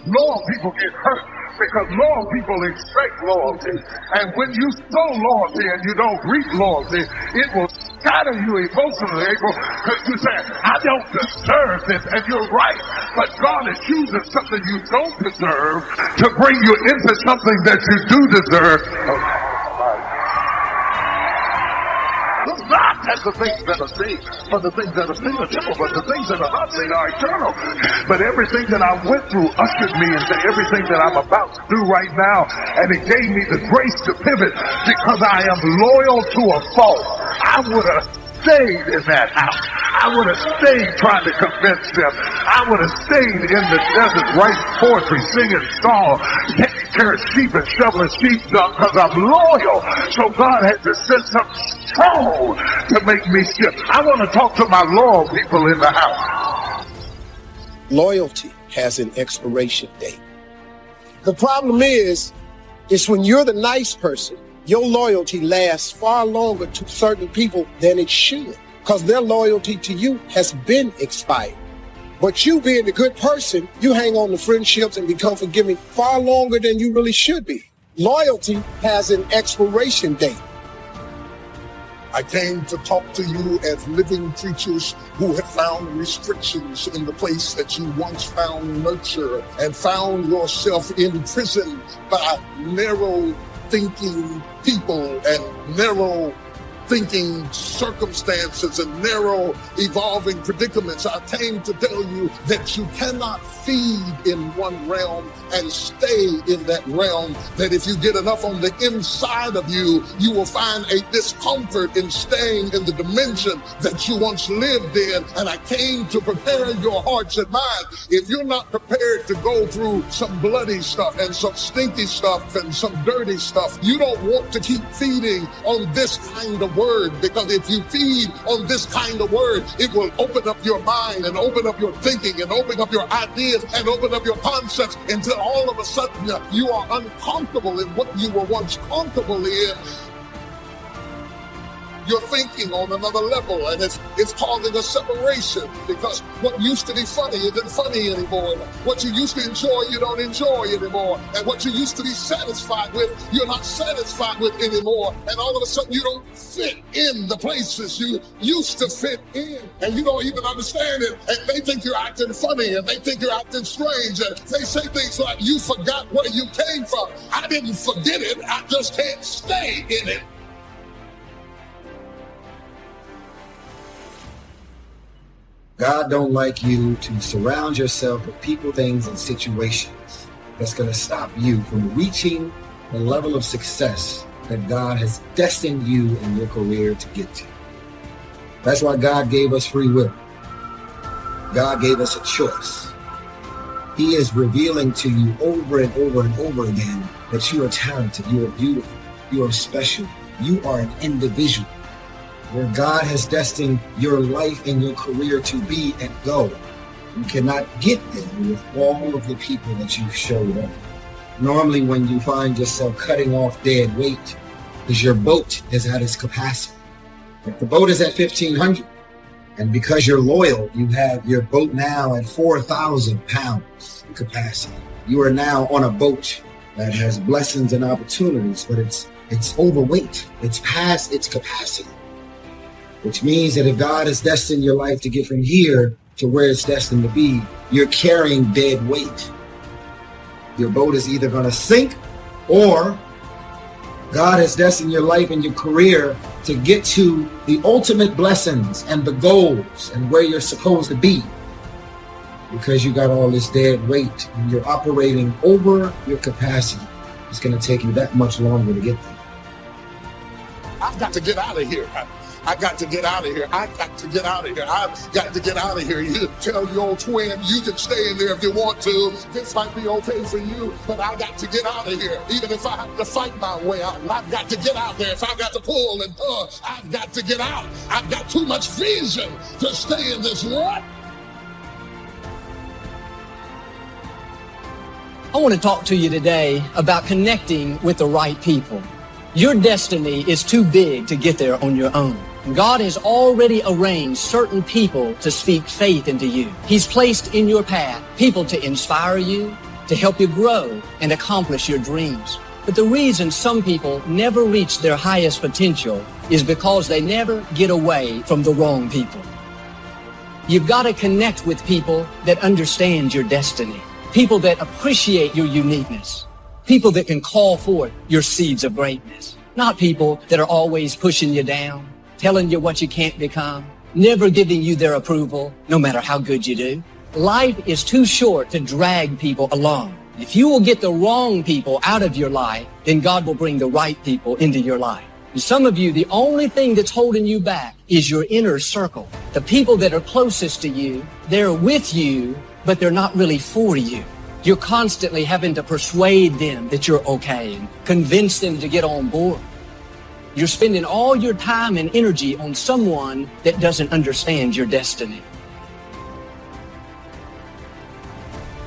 Loyal people get hurt because loyal people expect loyalty. And when you sow loyalty and you don't reap loyalty, it will scatter you emotionally because you say, I don't deserve this. And you're right. But God is using something you don't deserve to bring you into something that you do deserve. Not as the things that are seen, but the things that are seen are temporal, but the things that are not seen are eternal. But everything that I went through ushered me into everything that I'm about to do right now, and it gave me the grace to pivot because I am loyal to a fault. I would have stayed in that house. I would have stayed trying to convince them. I would have stayed in the desert writing poetry, singing songs, taking care of sheep and shoveling sheep dung because I'm loyal. So God had to send something strong to make me shift. I want to talk to my loyal people in the house. Loyalty has an expiration date. The problem is when you're the nice person, your loyalty lasts far longer to certain people than it should, because their loyalty to you has been expired. But you being a good person, you hang on to friendships and become forgiving far longer than you really should be. Loyalty has an expiration date. I came to talk to you as living creatures who have found restrictions in the place that you once found nurture and found yourself imprisoned by narrow thinking people and narrow thinking circumstances and narrow evolving predicaments. I came to tell you that you cannot feed in one realm and stay in that realm, that if you get enough on the inside of you, you will find a discomfort in staying in the dimension that you once lived in. And I came to prepare your hearts and minds. If you're not prepared to go through some bloody stuff and some stinky stuff and some dirty stuff, you don't want to keep feeding on this kind of word, because if you feed on this kind of word, it will open up your mind and open up your thinking and open up your ideas and open up your concepts until all of a sudden you are uncomfortable in what you were once comfortable in. You're thinking on another level, and it's causing a separation, because what used to be funny isn't funny anymore. What you used to enjoy, you don't enjoy anymore. And what you used to be satisfied with, you're not satisfied with anymore. And all of a sudden, you don't fit in the places you used to fit in. And you don't even understand it. And they think you're acting funny, and they think you're acting strange. And they say things like, you forgot where you came from. I didn't forget it. I just can't stay in it. God don't like you to surround yourself with people, things, and situations that's going to stop you from reaching the level of success that God has destined you in your career to get to. That's why God gave us free will. God gave us a choice. He is revealing to you over and over and over again that you are talented, you are beautiful, you are special, you are an individual, where God has destined your life and your career to be and go. You cannot get there with all of the people that you've showed up. Normally when you find yourself cutting off dead weight, because your boat is at its capacity. If the boat is at 1,500, and because you're loyal, you have your boat now at 4,000 pounds in capacity. You are now on a boat that has blessings and opportunities, but it's overweight. It's past its capacity. Which means that if God has destined your life to get from here to where it's destined to be, you're carrying dead weight. Your boat is either going to sink, or God has destined your life and your career to get to the ultimate blessings and the goals and where you're supposed to be. Because you got all this dead weight and you're operating over your capacity, it's going to take you that much longer to get there. I've got to get out of here. I got to get out of here. I got to get out of here. I've got to get out of here. You tell your old twin, you can stay in there if you want to. This might be okay for you, but I got to get out of here. Even if I have to fight my way out, I've got to get out there. If I've got to pull and I've got to get out. I've got too much vision to stay in this rut. I want to talk to you today about connecting with the right people. Your destiny is too big to get there on your own. God has already arranged certain people to speak faith into you. He's placed in your path people to inspire you, to help you grow and accomplish your dreams. But the reason some people never reach their highest potential is because they never get away from the wrong people. You've got to connect with people that understand your destiny, people that appreciate your uniqueness, people that can call forth your seeds of greatness, not people that are always pushing you down, telling you what you can't become, never giving you their approval, no matter how good you do. Life is too short to drag people along. If you will get the wrong people out of your life, then God will bring the right people into your life. And some of you, the only thing that's holding you back is your inner circle. The people that are closest to you, they're with you, but they're not really for you. You're constantly having to persuade them that you're okay and convince them to get on board. You're spending all your time and energy on someone that doesn't understand your destiny.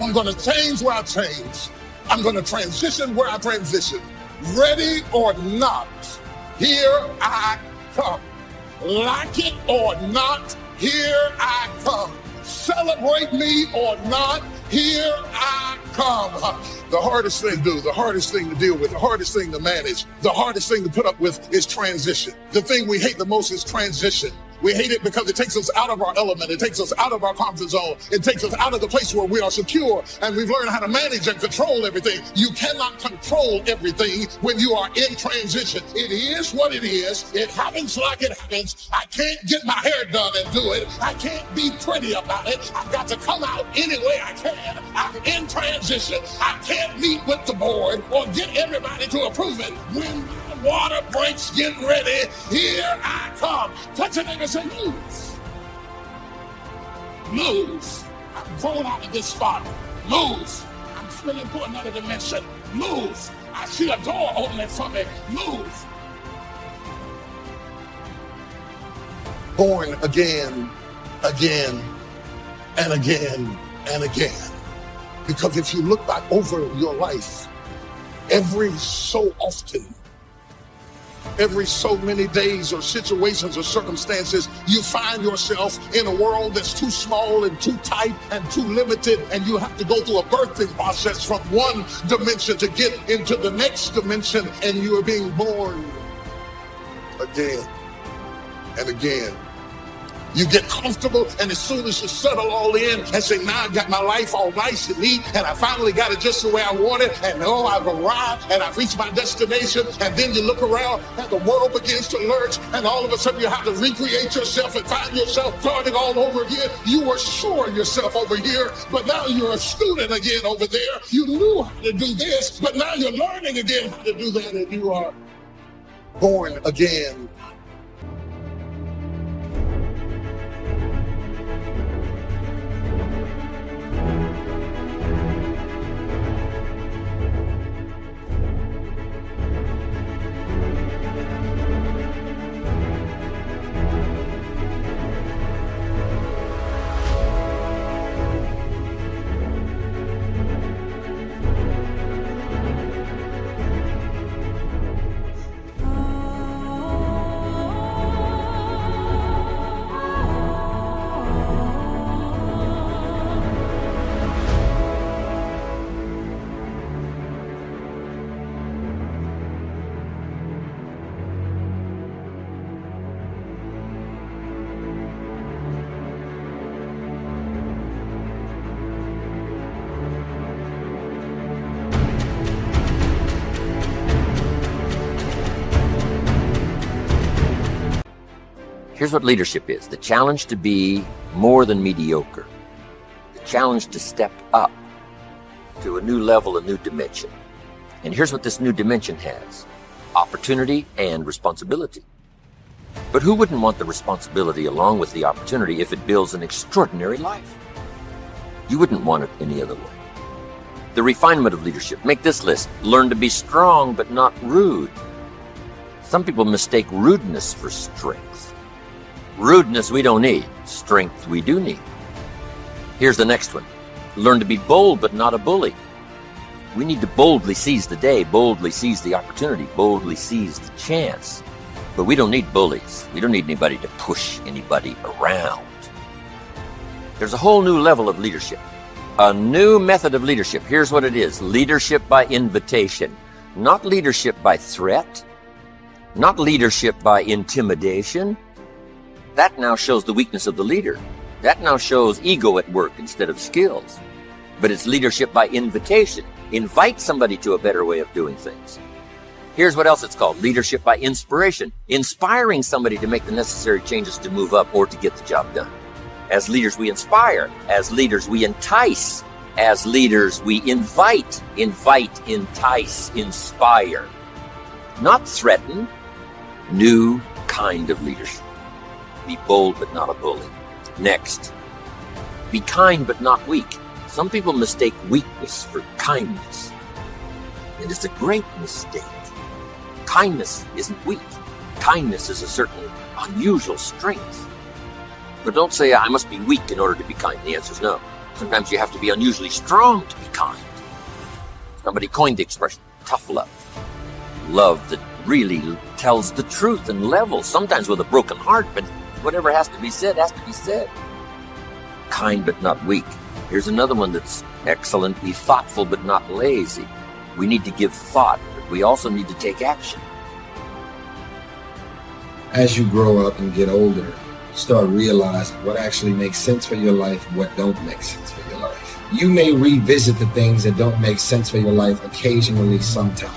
I'm going to change where I change. I'm going to transition where I transition. Ready or not, here I come. Like it or not, here I come. Celebrate me or not, here I come. The hardest thing to do, the hardest thing to deal with, the hardest thing to manage, the hardest thing to put up with is transition. The thing we hate the most is transition. We hate it because it takes us out of our element. It takes us out of our comfort zone. It takes us out of the place where we are secure and we've learned how to manage and control everything. You cannot control everything when you are in transition. It is what it is. It happens like it happens. I can't get my hair done and do it. I can't be pretty about it. I've got to come out any way I can. I'm in transition. I can't meet with the board or get everybody to approve it. When water breaks, get ready. Here I come. Touch your neighbor and say, move. Move. I'm growing out of this spot. Move. I'm spilling to another dimension. Move. I see a door opening for me. Move. Born again, again, and again, and again. Because if you look back over your life, every so often, every so many days or situations or circumstances, you find yourself in a world that's too small and too tight and too limited, and you have to go through a birthing process from one dimension to get into the next dimension, and you are being born again and again. You get comfortable, and as soon as you settle all in and say, now I got my life all nice and neat, and I finally got it just the way I want it, and oh, I've arrived, and I've reached my destination, and then you look around, and the world begins to lurch, and all of a sudden you have to recreate yourself and find yourself starting all over again. You were sure yourself over here, but now you're a student again over there. You knew how to do this, but now you're learning again how to do that, and you are born again. Here's what leadership is: the challenge to be more than mediocre, the challenge to step up to a new level, a new dimension. And here's what this new dimension has: opportunity and responsibility. But who wouldn't want the responsibility along with the opportunity if it builds an extraordinary life? You wouldn't want it any other way. The refinement of leadership. Make this list: learn to be strong but not rude. Some people mistake rudeness for strength. Rudeness we don't need, strength we do need. Here's the next one: learn to be bold but not a bully. We need to boldly seize the day, boldly seize the opportunity, boldly seize the chance. But we don't need bullies. We don't need anybody to push anybody around. There's a whole new level of leadership. A new method of leadership. Here's what it is. Leadership by invitation. Not leadership by threat. Not leadership by intimidation. That now shows the weakness of the leader. That now shows ego at work instead of skills. But it's leadership by invitation. Invite somebody to a better way of doing things. Here's what else it's called. Leadership by inspiration. Inspiring somebody to make the necessary changes to move up or to get the job done. As leaders, we inspire. As leaders, we entice. As leaders, we invite. Invite, entice, inspire. Not threaten. New kind of leadership. Be bold but not a bully. Next, be kind but not weak. Some people mistake weakness for kindness. And it's a great mistake. Kindness isn't weak. Kindness is a certain unusual strength. But don't say, I must be weak in order to be kind. The answer is no. Sometimes you have to be unusually strong to be kind. Somebody coined the expression, tough love. Love that really tells the truth and levels, sometimes with a broken heart, but whatever has to be said, has to be said. Kind but not weak. Here's another one that's excellent. Be thoughtful but not lazy. We need to give thought, but we also need to take action. As you grow up and get older, start realizing what actually makes sense for your life and what don't make sense for your life. You may revisit the things that don't make sense for your life occasionally sometimes.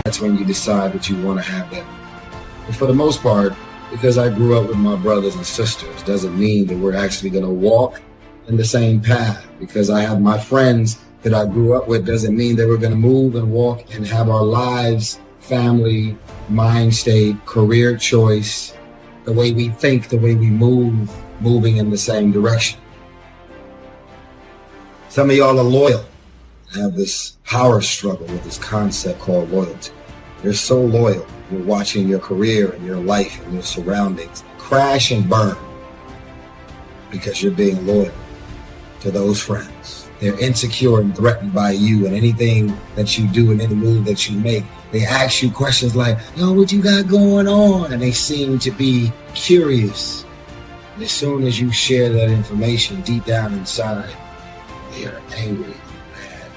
That's when you decide that you want to have that. But for the most part, because I grew up with my brothers and sisters, doesn't mean that we're actually going to walk in the same path. Because I have my friends that I grew up with doesn't mean that we're going to move and walk and have our lives, family, mind state, career choice, the way we think, the way we move, moving in the same direction. Some of y'all are loyal. Have this power struggle with this concept called loyalty. You're so loyal. You're watching your career and your life and your surroundings crash and burn because you're being loyal to those friends. They're insecure and threatened by you, and anything that you do and any move that you make, they ask you questions like, yo, what you got going on? And they seem to be curious. And as soon as you share that information deep down inside, they are angry, mad,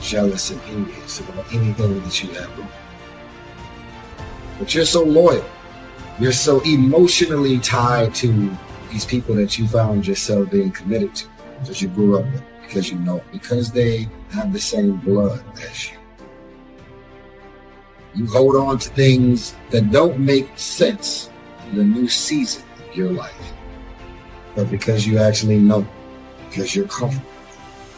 jealous, and envious about anything that you have. But you're so loyal. You're so emotionally tied to these people that you found yourself being committed to because you grew up with, because you know, because they have the same blood as you. You hold on to things that don't make sense in the new season of your life. But because you actually know, because you're comfortable,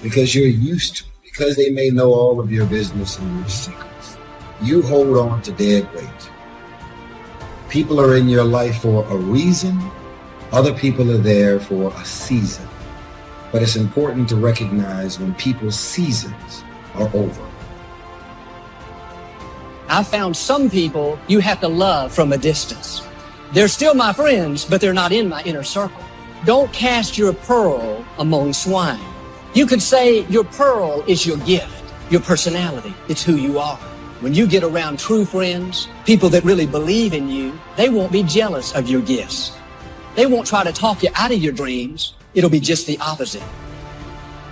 because you're used to it, because they may know all of your business and your secrets, you hold on to dead weight. People are in your life for a reason. Other people are there for a season. But it's important to recognize when people's seasons are over. I found some people you have to love from a distance. They're still my friends, but they're not in my inner circle. Don't cast your pearl among swine. You could say your pearl is your gift, your personality. It's who you are. When you get around true friends, people that really believe in you, they won't be jealous of your gifts. They won't try to talk you out of your dreams. It'll be just the opposite.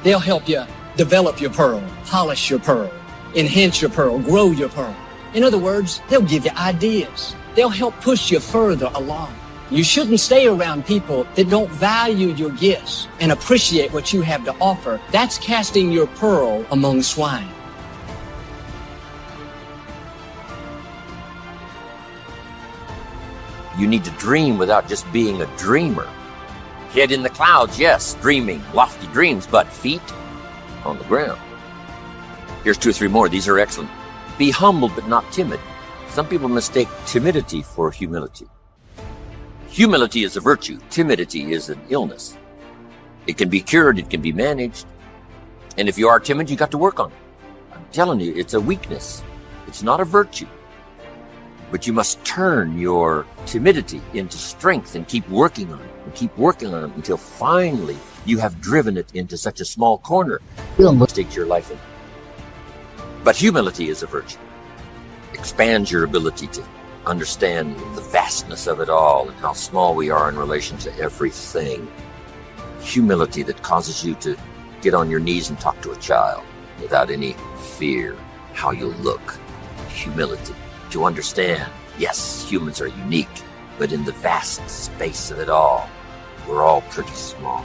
They'll help you develop your pearl, polish your pearl, enhance your pearl, grow your pearl. In other words, they'll give you ideas. They'll help push you further along. You shouldn't stay around people that don't value your gifts and appreciate what you have to offer. That's casting your pearl among swine. You need to dream without just being a dreamer. Head in the clouds, yes, dreaming lofty dreams, but feet on the ground. Here's 2 or 3 more. These are excellent. Be humble but not timid. Some people mistake timidity for humility. Humility is a virtue. Timidity is an illness. It can be cured. It can be managed. And if you are timid, you got to work on it. I'm telling you, it's a weakness. It's not a virtue. But you must turn your timidity into strength and keep working on it and keep working on it until finally you have driven it into such a small corner. It'll take your life in. But humility is a virtue. Expands your ability to understand the vastness of it all and how small we are in relation to everything. Humility that causes you to get on your knees and talk to a child without any fear how you look. Humility. To understand, yes, humans are unique, but in the vast space of it all, we're all pretty small.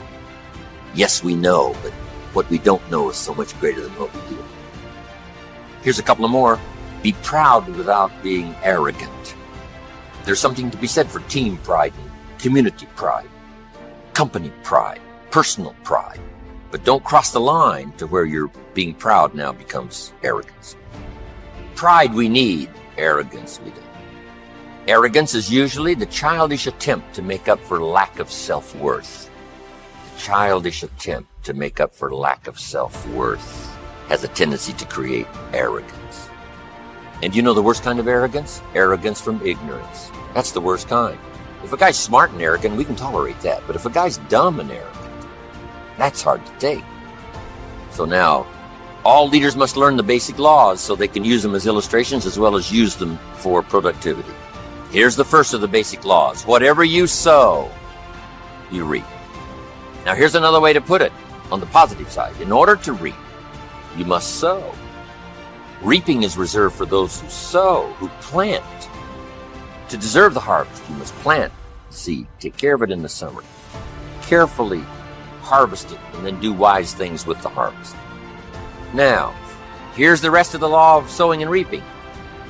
Yes, we know, but what we don't know is so much greater than what we do. Here's a couple of more. Be proud without being arrogant. There's something to be said for team pride and community pride, company pride, personal pride. But don't cross the line to where your being proud now becomes arrogance. Pride we need. Arrogance we don't. Arrogance is usually the childish attempt to make up for lack of self-worth. The childish attempt to make up for lack of self-worth has a tendency to create arrogance. And you know the worst kind of arrogance? Arrogance from ignorance. That's the worst kind. If a guy's smart and arrogant, we can tolerate that. But if a guy's dumb and arrogant, that's hard to take. So now, all leaders must learn the basic laws so they can use them as illustrations as well as use them for productivity. Here's the first of the basic laws. Whatever you sow, you reap. Now here's another way to put it on the positive side. In order to reap, you must sow. Reaping is reserved for those who sow, who plant. To deserve the harvest, you must plant the seed, take care of it in the summer, carefully harvest it, and then do wise things with the harvest. Now, here's the rest of the law of sowing and reaping.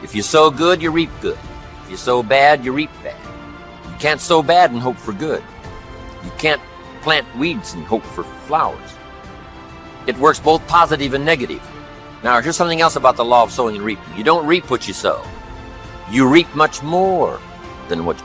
If you sow good, you reap good. If you sow bad, you reap bad. You can't sow bad and hope for good. You can't plant weeds and hope for flowers. It works both positive and negative. Now, here's something else about the law of sowing and reaping. You don't reap what you sow. You reap much more than what